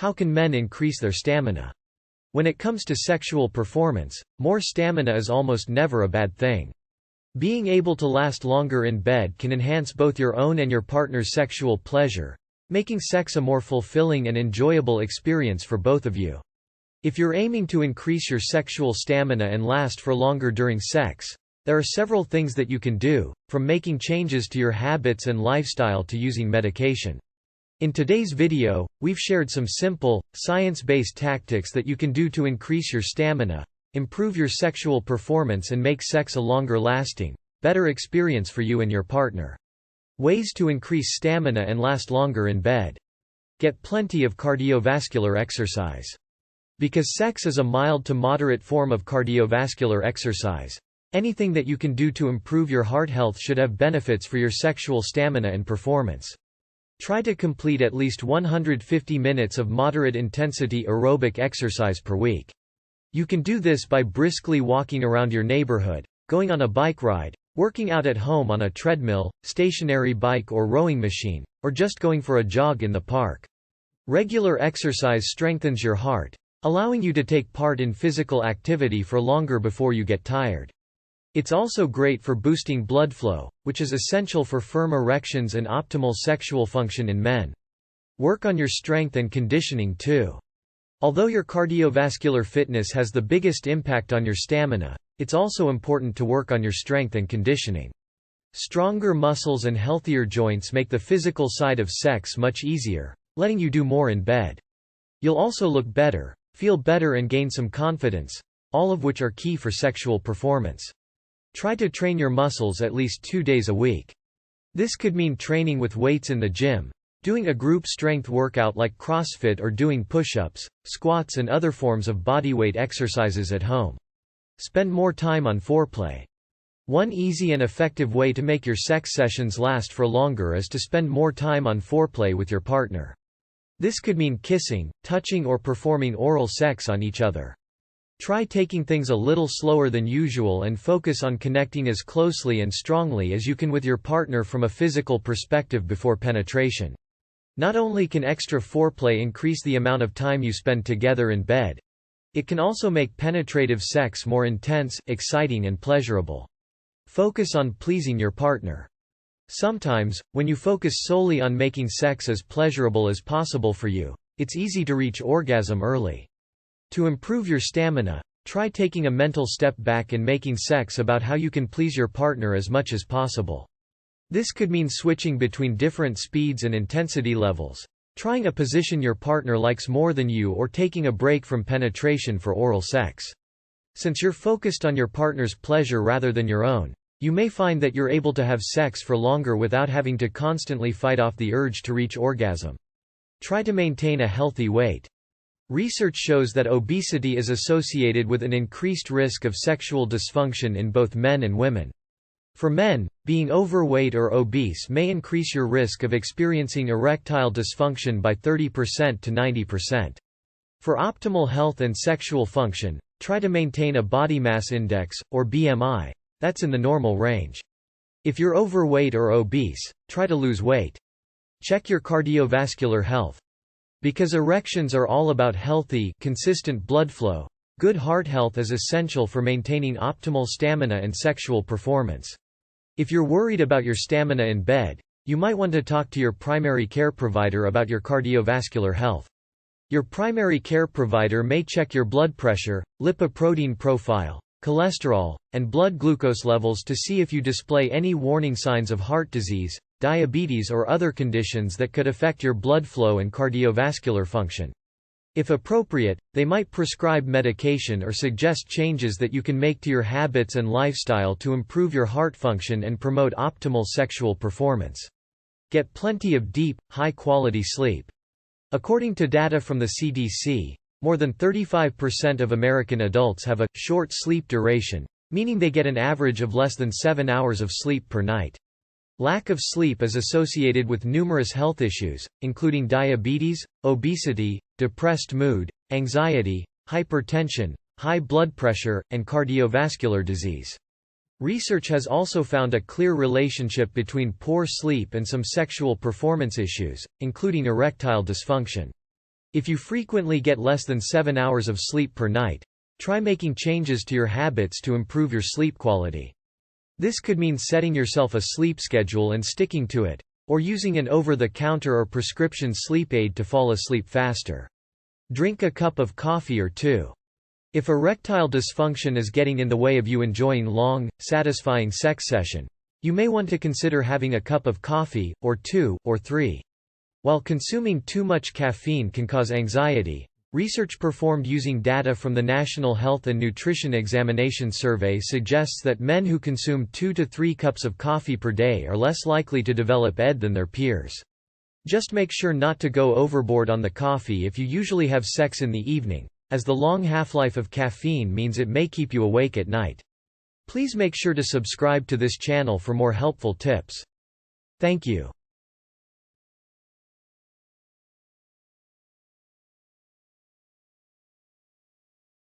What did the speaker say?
How can men increase their stamina? When it comes to sexual performance, more stamina is almost never a bad thing. Being able to last longer in bed can enhance both your own and your partner's sexual pleasure, making sex a more fulfilling and enjoyable experience for both of you. If you're aiming to increase your sexual stamina and last for longer during sex, there are several things that you can do, from making changes to your habits and lifestyle to using medication. In today's video, we've shared some simple, science-based tactics that you can do to increase your stamina, improve your sexual performance and make sex a longer-lasting, better experience for you and your partner. Ways to increase stamina and last longer in bed. Get plenty of cardiovascular exercise. Because sex is a mild to moderate form of cardiovascular exercise, anything that you can do to improve your heart health should have benefits for your sexual stamina and performance. Try to complete at least 150 minutes of moderate-intensity aerobic exercise per week. You can do this by briskly walking around your neighborhood, going on a bike ride, working out at home on a treadmill, stationary bike or rowing machine, or just going for a jog in the park. Regular exercise strengthens your heart, allowing you to take part in physical activity for longer before you get tired. It's also great for boosting blood flow, which is essential for firm erections and optimal sexual function in men. Work on your strength and conditioning too. Although your cardiovascular fitness has the biggest impact on your stamina, it's also important to work on your strength and conditioning. Stronger muscles and healthier joints make the physical side of sex much easier, letting you do more in bed. You'll also look better, feel better and gain some confidence, all of which are key for sexual performance. Try to train your muscles at least 2 days a week. This could mean training with weights in the gym, doing a group strength workout like CrossFit or doing push-ups, squats and other forms of bodyweight exercises at home. Spend more time on foreplay. One easy and effective way to make your sex sessions last for longer is to spend more time on foreplay with your partner. This could mean kissing, touching or performing oral sex on each other. Try taking things a little slower than usual and focus on connecting as closely and strongly as you can with your partner from a physical perspective before penetration. Not only can extra foreplay increase the amount of time you spend together in bed, it can also make penetrative sex more intense, exciting and pleasurable. Focus on pleasing your partner. Sometimes, when you focus solely on making sex as pleasurable as possible for you, it's easy to reach orgasm early. To improve your stamina, try taking a mental step back and making sex about how you can please your partner as much as possible. This could mean switching between different speeds and intensity levels, trying a position your partner likes more than you or taking a break from penetration for oral sex. Since you're focused on your partner's pleasure rather than your own, you may find that you're able to have sex for longer without having to constantly fight off the urge to reach orgasm. Try to maintain a healthy weight. Research shows that obesity is associated with an increased risk of sexual dysfunction in both men and women. For men, being overweight or obese may increase your risk of experiencing erectile dysfunction by 30% to 90%. For optimal health and sexual function, try to maintain a body mass index, or BMI, that's in the normal range. If you're overweight or obese, try to lose weight. Check your cardiovascular health. Because erections are all about healthy, consistent blood flow, good heart health is essential for maintaining optimal stamina and sexual performance. If you're worried about your stamina in bed, you might want to talk to your primary care provider about your cardiovascular health. Your primary care provider may check your blood pressure, lipoprotein profile, cholesterol, and blood glucose levels to see if you display any warning signs of heart disease, diabetes or other conditions that could affect your blood flow and cardiovascular function. If appropriate, they might prescribe medication or suggest changes that you can make to your habits and lifestyle to improve your heart function and promote optimal sexual performance. Get plenty of deep, high-quality sleep. According to data from the CDC, more than 35% of American adults have a short sleep duration, meaning they get an average of less than 7 hours of sleep per night. Lack of sleep is associated with numerous health issues, including diabetes, obesity, depressed mood, anxiety, hypertension, high blood pressure, and cardiovascular disease. Research has also found a clear relationship between poor sleep and some sexual performance issues, including erectile dysfunction. If you frequently get less than 7 hours of sleep per night, try making changes to your habits to improve your sleep quality. This could mean setting yourself a sleep schedule and sticking to it, or using an over-the-counter or prescription sleep aid to fall asleep faster. Drink a cup of coffee or two. If erectile dysfunction is getting in the way of you enjoying long, satisfying sex session, you may want to consider having a cup of coffee, or 2, or 3. While consuming too much caffeine can cause anxiety, research performed using data from the National Health and Nutrition Examination Survey suggests that men who consume 2 to 3 cups of coffee per day are less likely to develop ED than their peers. Just make sure not to go overboard on the coffee if you usually have sex in the evening, as the long half-life of caffeine means it may keep you awake at night. Please make sure to subscribe to this channel for more helpful tips. Thank you.